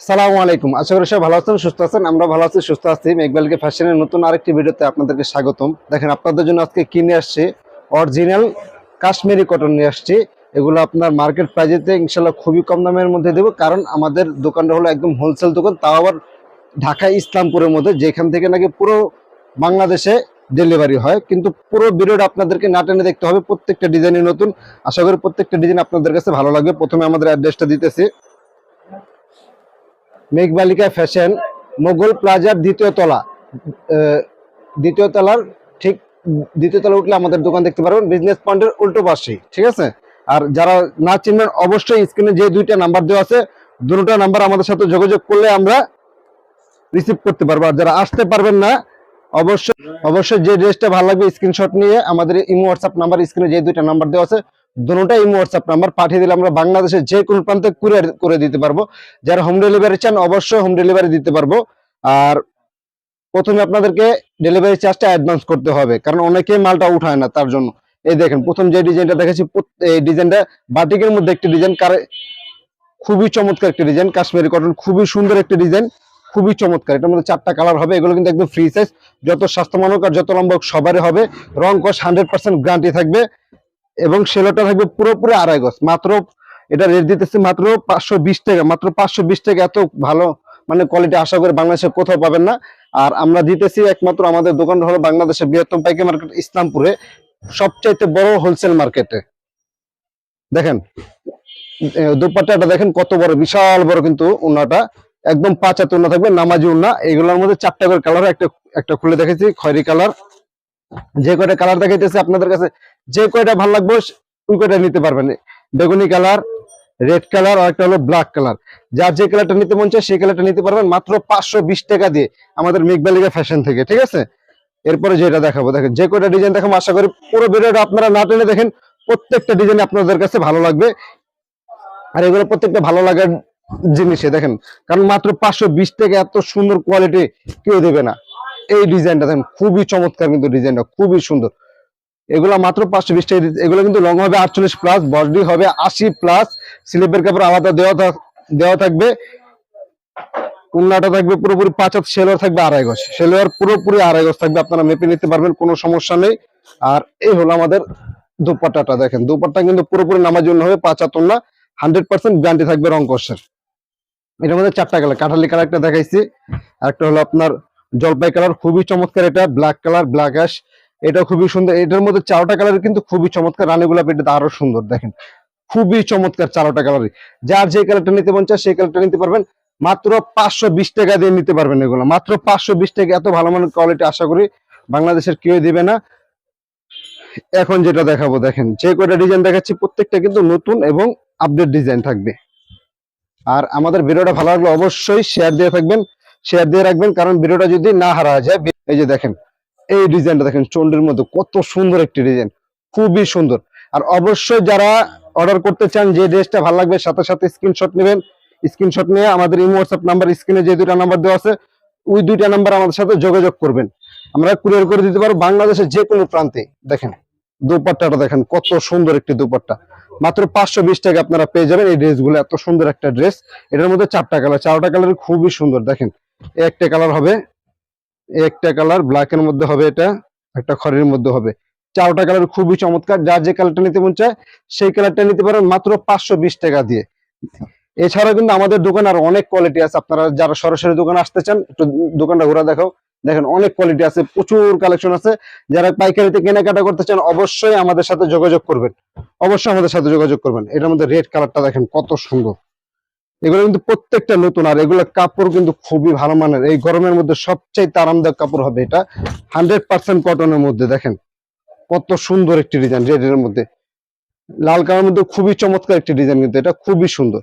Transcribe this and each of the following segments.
আসসালামু আলাইকুম। আশা করি সবাই ভালো আছেন, সুস্থ আছেন। আমরা ভালো আছি, সুস্থ আছি। মেঘবালিকে ফ্যাশনের নতুন আরেকটি ভিডিওতে আপনাদেরকে স্বাগতম। দেখেন আপনাদের জন্য আজকে কি নিয়ে আসছি, অরিজিনাল কাশ্মীরি কটন নিয়ে আসছি। এগুলো আপনার মার্কেট প্রাইজেতে ইনশাল্লাহ খুবই কম দামের মধ্যে দেবো, কারণ আমাদের দোকানটা হলো একদম হোলসেল দোকান, তাও আবার ঢাকা ইসলামপুরের মধ্যে, যেখান থেকে নাকি পুরো বাংলাদেশে ডেলিভারি হয়। কিন্তু পুরো ভিডিওটা আপনাদেরকে না টেনে দেখতে হবে, প্রত্যেকটা ডিজাইনই নতুন। আশা করি প্রত্যেকটা ডিজাইন আপনাদের কাছে ভালো লাগবে। প্রথমে আমাদের অ্যাড্রেসটা দিতেছি, মেঘবালিকা ফ্যাশন, মোগল প্লাজার দ্বিতীয় তলা। দ্বিতীয় তলার ঠিক দ্বিতীয় তলা উঠলে আমাদের দোকান দেখতে পারবেন, বিজনেস পয়েন্টের উল্টো পাশেই, ঠিক আছে। আর যারা না চিনবেন অবশ্যই স্ক্রিনে যে দুইটা নাম্বার দেওয়া আছে, দুটো নাম্বার আমাদের সাথে যোগাযোগ করলে আমরা রিসিভ করতে পারবো। আর যারা আসতে পারবেন না, অবশ্যই অবশ্যই যে ড্রেসটা ভালো লাগবে স্ক্রিনশট নিয়ে আমাদের ইমো হোয়াটসঅ্যাপ নাম্বার, স্ক্রিনে যে দুইটা নাম্বার দেওয়া আছে দুটোটা ইমো হোয়াটসঅ্যাপ নাম্বার পাঠিয়ে দিলে আমরা বাংলাদেশের যে কোনো প্রান্তে কুরিয়ার করে দিতে পারবো। যারা হোম ডেলিভারি চান অবশ্যই হোম ডেলিভারি দিতে পারবো। আর প্রথমে আপনাদেরকে ডেলিভারি চার্জটা অ্যাডভান্স করতে হবে, কারণ অনেকেই মালটা উঠায় না, তার জন্য। এই দেখেন প্রথম যে ডিজাইনটা দেখেছি, এই ডিজাইনটা বাটিকের মধ্যে একটি ডিজাইন, খুবই চমৎকার একটি ডিজাইন, কাশ্মীরি কটন, খুবই সুন্দর একটি ডিজাইন, খুবই চমৎকার। এটার মধ্যে 4টা কালার হবে। এগুলো কিন্তু একদম ফ্রি সাইজ, যত স্বাস্থ্য মানক আর যত লম্বা হোক সবারই হবে। রং কস 100% গ্যারান্টি থাকবে, এবং সেলোটা থাকবে পুরোপুরি আড়াই গজ। মাত্র এটা রেট দিতেছে মাত্র 520 টাকা, মাত্র 520 টাকা। এত ভালো মানে কোয়ালিটি আশা করি বাংলাদেশে কোথাও পাবেন না। আর আমরা দিতেছি একমাত্র, আমাদের দোকান হলো বাংলাদেশের বৃহত্তম পাইকারি মার্কেট ইসলামপুরে, সবচাইতে বড় হোলসেল মার্কেটে। দেখেন দুপাট্টাটা দেখেন কত বড়, বিশাল বড়, কিন্তু উন্নাটা একদম 5 হাত উন্না থাকবে, নামাজি উন্না। এগুলোর মধ্যে 4টা করে কালার, একটা একটা খুলে দেখেছি খয়েরি কালার। যে কয়টা কালার দেখাইতেছে আপনাদের কাছে, যে কয়টা ভালো লাগবে ওই কয়টা নিতে পারবেন। বেগুনি কালার, রেড কালার, আর একটা হলো ব্ল্যাক কালার। যার যে কালারটা নিতে মন চায় সেই কালারটা নিতে পারবেন মাত্র 520 টাকা দিয়ে আমাদের মেঘবালিকা ফ্যাশন থেকে, ঠিক আছে। এরপরে যেটা দেখাবো, দেখেন যে কয়টা ডিজাইন দেখাবো, আশা করি পুরো ভিডিওটা আপনারা না টেনে দেখেন, প্রত্যেকটা ডিজাইন আপনাদের কাছে ভালো লাগবে। আর এগুলো প্রত্যেকটা ভালো লাগার জিনিসে দেখেন, কারণ মাত্র 520 টাকা এত সুন্দর কোয়ালিটি কেউ দেবে না। এই ডিজাইনটা দেখেন খুবই চমৎকার, কিন্তু ডিজাইনটা খুবই সুন্দর। এগুলো মাত্র 520 টাকা। এগুলো কিন্তু লং হবে 48 প্লাস, বডি হবে 80 প্লাস, স্লিপের কাপড় আলাদা দেওয়া থাকবে। উন্নাটা থাকবে পুরোপুরি 5 হাত, সেলোয়ার থাকবে আড়াই গজ, সেলোয়ার পুরোপুরি আড়াই গজ থাকবে, আপনারা মেপে নিতে পারবেন, কোনো সমস্যা নেই। আর এই হলো আমাদের দুপাট্টাটা, দেখেন দুপাট্টা কিন্তু পুরোপুরি নামার জন্য হবে, 5 হাত উন্না, 100% গ্যারান্টি থাকবে রং কষের। এটার মধ্যে 4টা কালার, কাঠালি কালার একটা দেখাইছি, একটা হলো আপনার জলপাই কালার, খুবই চমৎকার। এটা ব্ল্যাক কালার, ব্ল্যাক অ্যাশ, এটা খুবই সুন্দর। এটার মধ্যে 4টা কালার কিন্তু খুবই চমৎকার। রানী গোলাপ এটা আরো সুন্দর, দেখেন খুবই চমৎকার 4টা কালারই। যার যে কালারটা নিতে মন চায় সেই কালারটা নিতে পারবেন, মাত্র 520 টাকা দিয়ে নিতে পারবেন। এগুলো মাত্র 520 টাকা, এত ভালো মানের কোয়ালিটি আশা করি বাংলাদেশের কেউ দিবে না। এখন যেটা দেখাবো, দেখেন যে কয়টা ডিজাইন দেখাচ্ছি প্রত্যেকটা কিন্তু নতুন এবং আপডেট ডিজাইন থাকবে। আর আমাদের ভিডিওটা ভালো লাগলে অবশ্যই শেয়ার দিয়ে থাকবেন, শেয়ার দিয়ে রাখবেন, কারণ ভিডিওটা যদি না হারা যায়। এই যে দেখেন এই ডিজাইনটা দেখেন, চন্ডির মধ্যে কত সুন্দর একটি ডিজাইন, খুবই সুন্দর। আর অবশ্যই যারা অর্ডার করতে চান, যে ড্রেসটা ভালো লাগবে সাথে সাথে স্ক্রিনশট নেবেন। স্ক্রিনশট নিয়ে আমাদের ইমো হোয়াটসঅ্যাপ নাম্বার, স্ক্রিনে যে দুইটা নাম্বার দেওয়া আছে ওই দুইটা নাম্বার আমাদের সাথে যোগাযোগ করবেন, আমরা কুরিয়ার করে দিতে পারবো বাংলাদেশের যে কোনো প্রান্তে। দেখেন দুপাট্টাটা দেখেন কত সুন্দর একটি দুপাট্টা, মাত্র 520 টাকা আপনারা পেয়ে যাবেন এই ড্রেসগুলো। এত সুন্দর একটা ড্রেস, এটার মধ্যে 4টা কালার, 4টা কালার খুবই সুন্দর। দেখেন একটা কালার হবে, একটা কালার ব্ল্যাক এর মধ্যে হবে, এটা একটা খয়েরির মধ্যে হবে। 4টা কালার খুবই চমৎকার। যার যে কালারটা নিতে মন চায় সেই কালারটা নিতে পারেন মাত্র 520 টাকা দিয়ে। এছাড়াও কিন্তু আমাদের দোকান আর অনেক কোয়ালিটি আছে, আপনারা যারা সরাসরি দোকানে আসতে চান একটু দোকানটা ঘোরা দেখাও। দেখেন অনেক কোয়ালিটি আছে, প্রচুর কালেকশন আছে। যারা পাইকারিতে কেনাকাটা করতে চান অবশ্যই আমাদের সাথে যোগাযোগ করবেন, অবশ্যই আমাদের সাথে যোগাযোগ করবেন। এটার মধ্যে রেড কালারটা দেখেন কত সুন্দর। এগুলো কিন্তু প্রত্যেকটা নতুন, আর এগুলো কাপড় কিন্তু খুবই ভালো মানের। এই গরমের মধ্যে সবচেয়ে আরামদায়ক কাপড় হবে এটা, 100% কটনের মধ্যে। দেখেন কত সুন্দর একটি ডিজাইন, রেডের মধ্যে লাল কালারের মধ্যে খুবই চমৎকার একটি ডিজাইন, কিন্তু এটা খুবই সুন্দর।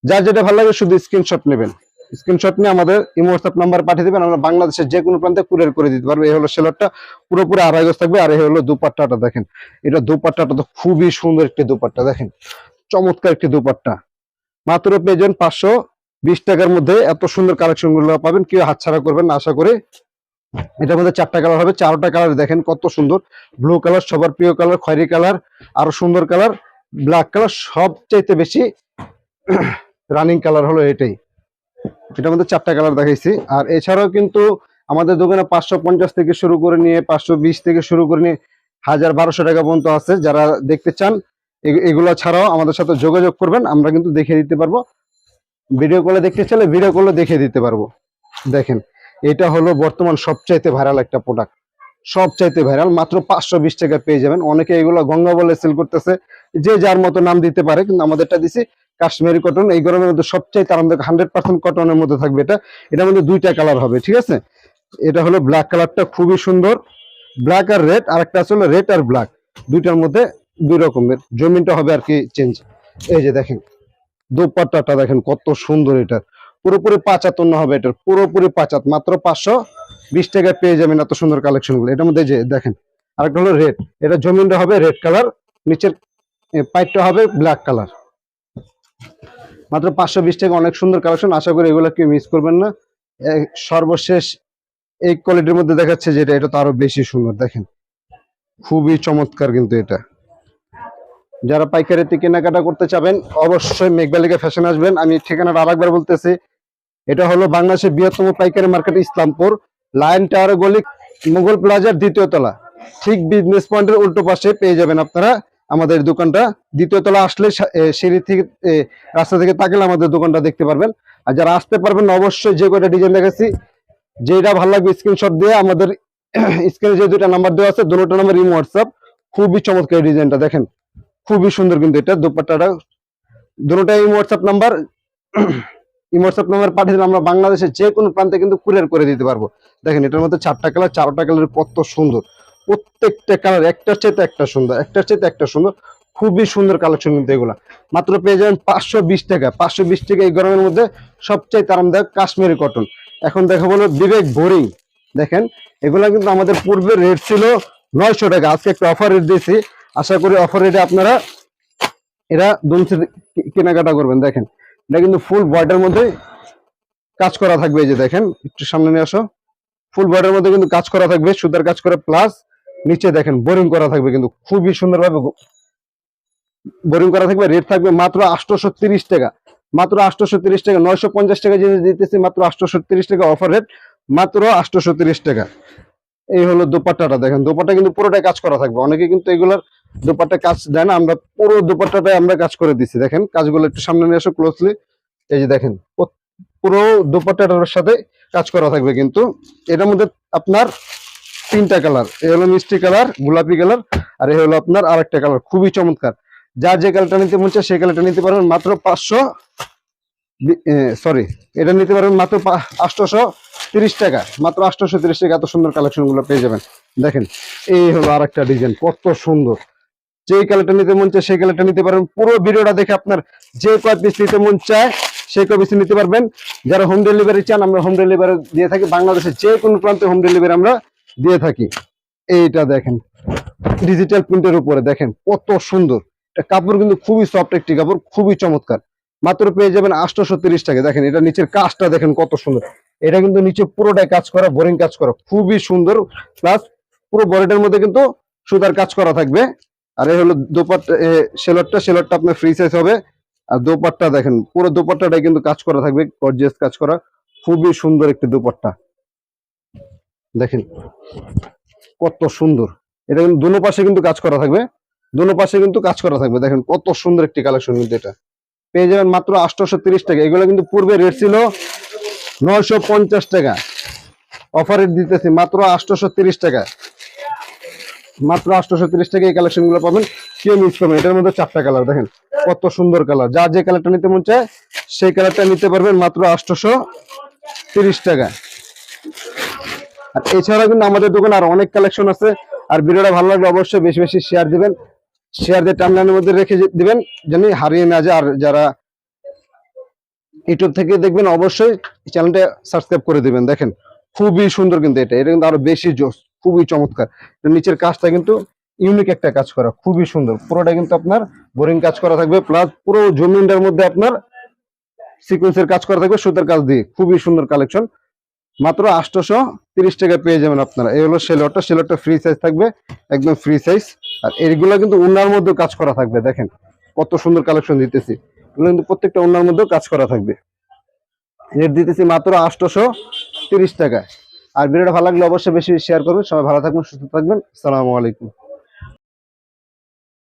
যার যেটা ভালো লাগে শুধু স্ক্রিনশট নেবেন, স্ক্রিনশট নিয়ে আমাদের ইমো হোয়াটসঅ্যাপ নাম্বার পাঠিয়ে দেবেন, আমরা বাংলাদেশের যে কোনো প্রান্তে কুরিয়ার করে দিতে পারবো। এই হলো সেলারটা, পুরোপুরি আড়াই গজ থাকবে। আর এই হলো দুপাট্টাটা, দেখেন এটা দুপাট্টাটা তো খুবই সুন্দর একটি দুপাট্টা, দেখেন চমৎকার একটি দুপাট্টা। মাত্র পেয়েছেন 520 টাকার মধ্যে। এত সুন্দর কালেকশন গুলো পাবেন, কেউ হাতছাড়া করবেন না আশা করি। এটার মধ্যে 4টা কালার হবে, 4টা কালার দেখেন কত সুন্দর। ব্লু কালার সবার প্রিয় কালার, খয়েরি কালার আরো সুন্দর কালার, ব্ল্যাক কালার সবচাইতে বেশি রানিং কালার হলো এটাই। এটার মধ্যে 4টা কালার দেখাইছি। আর এছাড়াও কিন্তু আমাদের দোকানে 550 থেকে শুরু করে নিয়ে 520 থেকে শুরু করে নিয়ে 1000-1200 টাকা পর্যন্ত আছে। যারা দেখতে চান এগুলো ছাড়াও আমাদের সাথে যোগাযোগ করবেন, আমরা কিন্তু দেখিয়ে দিতে পারবো। ভিডিও কলে দেখতে চাইলে ভিডিও কলে দেখিয়ে দিতে পারবো। দেখেন, এটা হলো বর্তমান সবচাইতে ভাইরাল একটা প্রোডাক্ট, সবচাইতে ভাইরাল, মাত্র 520 টাকা পেয়ে যাবেন। অনেকে এগুলো গঙ্গা বলে সেল করতেছে, যে যার মতো নাম দিতে পারে, কিন্তু আমাদেরটা দিছি কাশ্মীরি কটন। এই গরমের মধ্যে সবচাইতে আরামদায়ক 100% কটনের মধ্যে থাকবে এটা। এটার মধ্যে 2টা কালার হবে, ঠিক আছে। এটা হলো ব্ল্যাক কালারটা, খুবই সুন্দর, ব্ল্যাক আর রেড। আর একটা আসলে রেড আর ব্ল্যাক, দুইটার মধ্যে 2 রকমের জমিনটা হবে আর কি চেঞ্জ। এই যে দেখেন দোপাট্টাটা দেখেন কত সুন্দর, এটা পুরোপুরি 5 হাত ওন্না হবে, এটার পুরোপুরি 5 হাত, মাত্র 520 টাকায় পেয়ে যাবেন এত সুন্দর কালেকশন গুলো। এটার মধ্যে যে দেখেন আরেকটা হলো রেড, এটা জমিনটা হবে রেড কালার, নিচের পাইপটা হবে ব্ল্যাক কালার, মাত্র 520 টাকা। অনেক সুন্দর কালেকশন, আশা করি এগুলো কেউ মিস করবেন না। সর্বশেষ এই কোয়ালিটির মধ্যে দেখাচ্ছে যেটা, এটা তো আরো বেশি সুন্দর, দেখেন খুবই চমৎকার। কিন্তু এটা যারা পাইকারিতে কেনাকাটা করতে চাবেন অবশ্যই মেঘবালিকা ফ্যাশন আসবেন। আমি ঠিকানাটা আরেকবার বলতেছি, এটা হলো বাংলাদেশের বৃহত্তম পাইকারি মার্কেট ইসলামপুর, লায়ন টাওয়ার গলি, মুঘল প্লাজার 2য় তলা, ঠিক বিজনেস পয়েন্টের উল্টো পাশে পেয়ে যাবেন আপনারা আমাদের দোকানটা। 2য় তলা আসলে সিঁড়ি থেকে রাস্তা থেকে তাকালে আমাদের দোকানটা দেখতে পারবেন। আর যারা আসতে পারবেন অবশ্যই যে কয়টা ডিজাইন দেখাচ্ছি, যেটা ভালো লাগবে স্ক্রিনশট দিয়ে আমাদের স্ক্রিনে যে 2টা নাম্বার দেওয়া আছে, দুটো নাম্বার ইমো হোয়াটসঅ্যাপ। খুবই চমৎকার ডিজাইনটা দেখেন, খুবই সুন্দর। কিন্তু এটা দোপাট্টাটা দুটোটাই imo WhatsApp number, imo WhatsApp number পাঠিয়ে দিলে আমরা বাংলাদেশের যে কোনো প্রান্তে কিন্তু কুরিয়ার করে দিতে পারবো। দেখেন এটার মধ্যে 4টা কালার, 4টা কালার কত সুন্দর, প্রত্যেকটা কালার একটার চাইতে একটা সুন্দর, একটার চাইতে একটা সুন্দর, খুবই সুন্দর কালেকশন। কিন্তু এগুলা মাত্র পেয়ে যাবেন 520 টাকা। 520 টাকা এই গরমের মধ্যে সবচাইতে আরামদায়ক কাশ্মীরি কটন। এখন দেখা বলো বিবেক বোরিং, দেখেন এগুলা কিন্তু আমাদের পূর্বে রেট ছিল 900 টাকা, আজকে একটা অফার রেট দিয়েছি। আশা করি অফার রেটে আপনারা এরা দুমছে কেনাকাটা করবেন। দেখেন এটা কিন্তু ফুল বডির মধ্যে কাজ করা থাকবে, এই যে দেখেন একটু সামনে নিয়ে আসো, ফুল বডির মধ্যে কিন্তু কাজ করা থাকবে, সুতার কাজ করে, প্লাস নিচে দেখেন বোরিং করা থাকবে, কিন্তু খুবই সুন্দরভাবে বোরিং করা থাকবে। রেট থাকবে মাত্র 830 টাকা, মাত্র 830 টাকা। 950 টাকা জিনিস দিতেছি মাত্র 830 টাকা, অফার রেট মাত্র 830 টাকা। এই হলো দোপাট্টাটা, দেখেন দোপাট্টা কিন্তু পুরোটাই কাজ করা থাকবে। অনেকে কিন্তু এগুলার দোপাট্টা কাজ দেয় না, আমরা পুরো দোপাট্টাটাই আমরা কাজ করে দিচ্ছি। দেখেন কাজগুলো একটু সামনে নিয়ে আসো ক্লোজলি, এই যে দেখেন পুরো দোপাট্টাটার সাথে কাজ করা থাকবে। কিন্তু এটার মধ্যে আপনার 3টা কালার, এই হলো মিষ্টি কালার, গোলাপি কালার, আর এই হলো আপনার আরেকটা কালার, খুবই চমৎকার। যার যে কালারটা নিতে মন চায় সেই কালারটা নিতে পারবেন মাত্র 500, সরি, এটা নিতে পারবেন মাত্র 830 টাকা, মাত্র 830 টাকা। এত সুন্দর কালেকশন গুলো পেয়ে যাবেন। দেখেন এই হলো আরেকটা ডিজাইন, কত সুন্দর। যে কালারটা নিতে মন চায় সেই কালারটা নিতে পারবেন। পুরো ভিডিওটা দেখে আপনার যে কয় পিস নিতে মন চায় সেই কয় পিস নিতে পারবেন। যারা হোম ডেলিভারি চান, আমরা হোম ডেলিভারি দিয়ে থাকি, বাংলাদেশের যে কোনো প্রান্তে হোম ডেলিভারি আমরা দিয়ে থাকি। এইটা দেখেন ডিজিটাল প্রিন্টের উপরে, দেখেন কত সুন্দর। কাপড় কিন্তু খুবই সফট একটি কাপড়, খুবই চমৎকার। মাত্র পেয়ে যাবেন 830 টাকা। দেখেন এটা নিচের কাজটা দেখেন কত সুন্দর, এটা কিন্তু নিচে পুরোটাই কাজ করা, বোরিং কাজ করা, খুবই সুন্দর। প্লাস পুরো বডিটার মধ্যে কিন্তু সুতার কাজ করা থাকবে। আর এই হলো দোপাট্টা, সেলরটা আপনার ফ্রি সাইজ হবে। আর দোপাট্টা দেখেন পুরো দোপাট্টাটাই কিন্তু কাজ করা থাকবে, গর্জিয়াস কাজ করা, খুবই সুন্দর একটি দোপাট্টা। দেখেন কত সুন্দর, এটা কিন্তু দুনো পাশে কিন্তু কাজ করা থাকবে, দুনো পাশে কিন্তু কাজ করা থাকবে। দেখেন কত সুন্দর একটি কালেকশন, কিন্তু এটা পেয়ে যাবেন মাত্র 830 টাকা। এগুলো কিন্তু পূর্বে রেট ছিল 950 টাকা, অফার রেট দিতেছি মাত্র 830 টাকা, মাত্র 830 টাকা এই কালেকশন গুলো পাবেন, কেউ মিস করবেন। এটার মধ্যে 4টা কালার, দেখেন কত সুন্দর কালার। যার যে কালারটা নিতে মন চায় সেই কালারটা নিতে পারবেন মাত্র 830 টাকা। আর এছাড়া কিন্তু আমাদের দোকানে আর অনেক কালেকশন আছে। আর ভিডিওটা ভালো লাগলে অবশ্যই বেশি বেশি শেয়ার দিবেন, শেয়ার দিয়ে টাইমলাইনের মধ্যে রেখে দিবেন জানি হারিয়ে না যায়। আর যারা ইউটিউব থেকে দেখবেন অবশ্যই চ্যানেলটা সাবস্ক্রাইব করে দিবেন। দেখেন খুবই সুন্দর, কিন্তু এটা কিন্তু আরো বেশি জোস, খুবই চমৎকার। নিচের কাজটা কিন্তু ইউনিক একটা কাজ করা, খুবই সুন্দর। পুরোটা কিন্তু আপনার বোরিং কাজ করা থাকবে, প্লাস পুরো জমিনটার মধ্যে আপনার সিকোয়েন্সের কাজ করা থাকবে সুতার কাজ দিয়ে, খুবই সুন্দর কালেকশন। মাত্র 830 টাকা পেয়ে যাবেন আপনারা। এই হলো সেলরটা ফ্রি সাইজ থাকবে, একদম ফ্রি সাইজ। আর এইগুলা কিন্তু ওনার মধ্যে কাজ করা থাকবে। দেখেন কত সুন্দর কালেকশন দিতেছি, এগুলো কিন্তু প্রত্যেকটা ওনার মধ্যেও কাজ করা থাকবে। রেট দিতেছি মাত্র 830 টাকায়। আর ভিডিওটা ভালো লাগলে অবশ্যই বেশি শেয়ার করবেন। সবাই ভালো থাকবেন, সুস্থ থাকবেন। আসসালামু আলাইকুম।